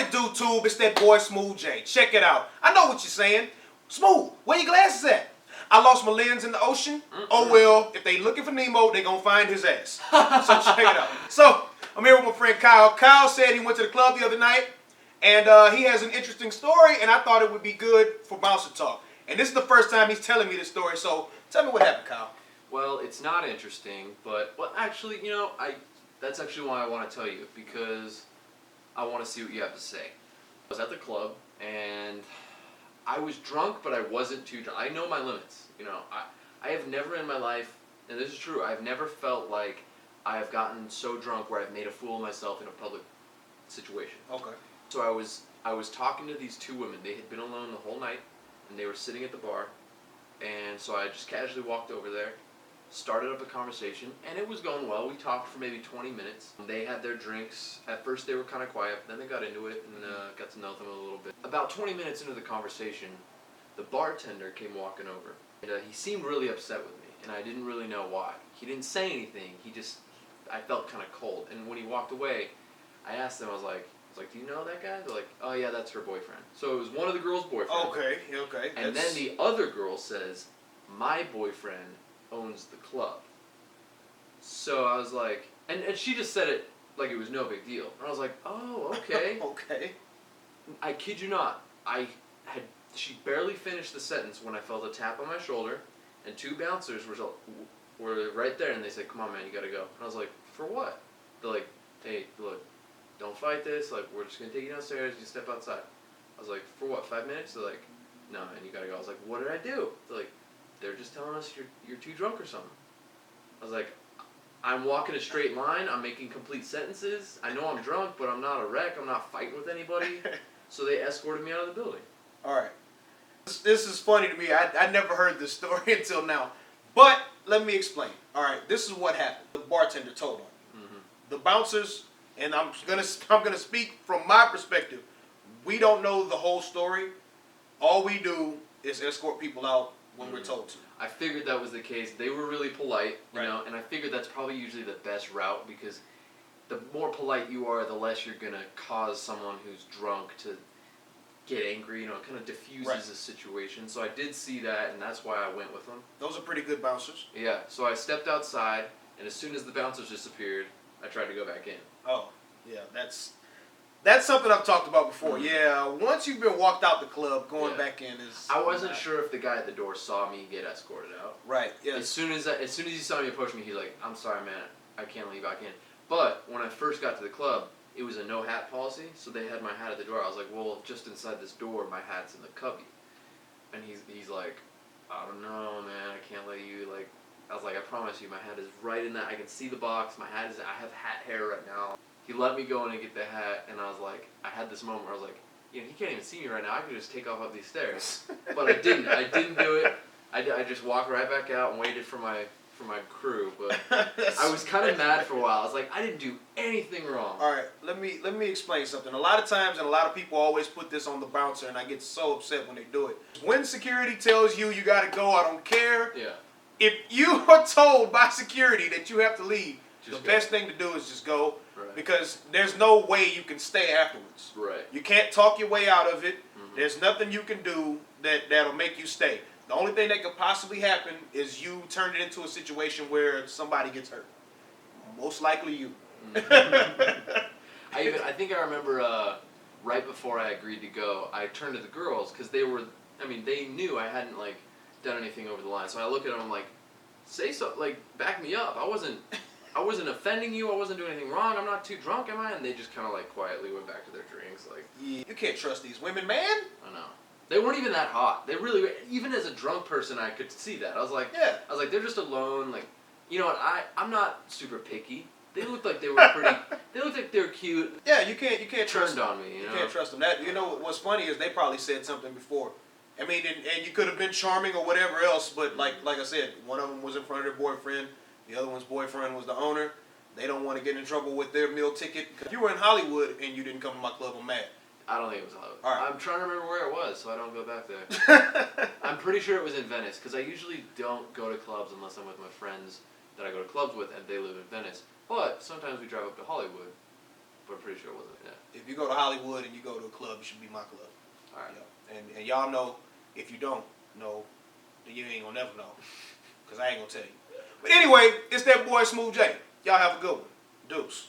it do, Tube? It's that boy Smooth J. Check it out. I know what you're saying. Smooth, where your glasses at? I lost my lens in the ocean. Oh well, if they looking for Nemo, they gonna find his ass. So check it out. So I'm here with my friend Kyle. Kyle said he went to the club the other night, and he has an interesting story, and I thought it would be good for Bouncer Talk. And this is the first time he's telling me this story, so tell me what happened, Kyle. Well, it's not interesting, but actually, that's actually why I want to tell you, because I want to see what you have to say. I was at the club, and I was drunk, but I wasn't too drunk. I know my limits. I have never in my life, and this is true, I've never felt like I have gotten so drunk where I've made a fool of myself in a public situation. Okay. So I was talking to these two women. They had been alone the whole night, and they were sitting at the bar, and so I just casually walked over there, started up a conversation, and it was going well. We talked for maybe 20 minutes. They had their drinks. At first they were kind of quiet, then they got into it and got to know them a little bit. About 20 minutes into the conversation, the bartender came walking over, and he seemed really upset with me, and I didn't really know why. He didn't say anything. I felt kind of cold, and when he walked away, I asked them, I was like, do you know that guy? They're like, oh yeah, that's her boyfriend. So it was one of the girls' boyfriends. Okay. And then the other girl says, my boyfriend owns the club. So I was like, and she just said it like it was no big deal. And I was like, oh, okay. Okay. I kid you not, she barely finished the sentence when I felt a tap on my shoulder, and two bouncers were right there, and they said, come on man, you gotta go. And I was like, for what? They're like, hey, look, don't fight this, like, we're just gonna take you downstairs, you step outside. I was like, for what, 5 minutes? They're like, no man, you gotta go. I was like, what did I do? They're like, they're just telling us you're too drunk or something. I was like, I'm walking a straight line, I'm making complete sentences, I know I'm drunk, but I'm not a wreck, I'm not fighting with anybody. So they escorted me out of the building. Alright. This is funny to me. I never heard this story until now. But let me explain. Alright, this is what happened. The bartender told on you. Mm-hmm. The bouncers, and I'm gonna speak from my perspective. We don't know the whole story. All we do is escort people out when we're told to. I figured that was the case. They were really polite, you know, and I figured that's probably usually the best route, because the more polite you are, the less you're gonna cause someone who's drunk to get angry. It kind of diffuses the situation. So I did see that, and that's why I went with them. Those are pretty good bouncers. Yeah. So I stepped outside, and as soon as the bouncers disappeared, I tried to go back in. Oh, yeah, that's something I've talked about before. Mm-hmm. Yeah, once you've been walked out the club, going back in is. I wasn't sure if the guy at the door saw me get escorted out. Right. Yeah. As soon as he saw me approach me, he's like, "I'm sorry, man, I can't let you back in." But when I first got to the club, it was a no hat policy, so they had my hat at the door. I was like, "Well, just inside this door, my hat's in the cubby." And he's like, "I don't know, man, I can't let you like." I was like, "I promise you, my hat is right in that. I can see the box. I have hat hair right now." He let me go in and get the hat, and I was like, I had this moment where I was like, he can't even see me right now. I could just take off up these stairs. But I didn't. I didn't do it. I just walked right back out and waited for my crew. But I was kind of mad for a while. I was like, I didn't do anything wrong. All right, let me explain something. A lot of times, and a lot of people always put this on the bouncer, and I get so upset when they do it. When security tells you got to go, I don't care. Yeah. If you are told by security that you have to leave, the best thing to do is just go. Right. Because there's no way you can stay afterwards. Right. You can't talk your way out of it. Mm-hmm. There's nothing you can do that'll make you stay. The only thing that could possibly happen is you turn it into a situation where somebody gets hurt. Most likely you. Mm-hmm. I think I remember right before I agreed to go, I turned to the girls because they knew I hadn't done anything over the line. So I look at them, I'm like, say so, back me up. I wasn't offending you. I wasn't doing anything wrong. I'm not too drunk, am I? And they just kind of quietly went back to their drinks. Yeah, you can't trust these women, man. I know. They weren't even that hot. They really, even as a drunk person, I could see that. I was like, they're just alone. You know what? I'm not super picky. They looked like they were pretty. They looked like they were cute. Yeah, you can't trust them. On me. You can't trust them. That what's funny is they probably said something before. I mean, and you could have been charming or whatever else, but like I said, one of them was in front of their boyfriend. The other one's boyfriend was the owner. They don't want to get in trouble with their meal ticket. If you were in Hollywood and you didn't come to my club, I'm mad. I don't think it was Hollywood. All right. I'm trying to remember where it was, so I don't go back there. I'm pretty sure it was in Venice, because I usually don't go to clubs unless I'm with my friends that I go to clubs with, and they live in Venice. But sometimes we drive up to Hollywood, but I'm pretty sure it wasn't. Yeah. If you go to Hollywood and you go to a club, it should be my club. All right. Yeah. And y'all know, if you don't know, then you ain't gonna never know. Because I ain't gonna tell you. But anyway, it's that boy Smooth J. Y'all have a good one. Deuce.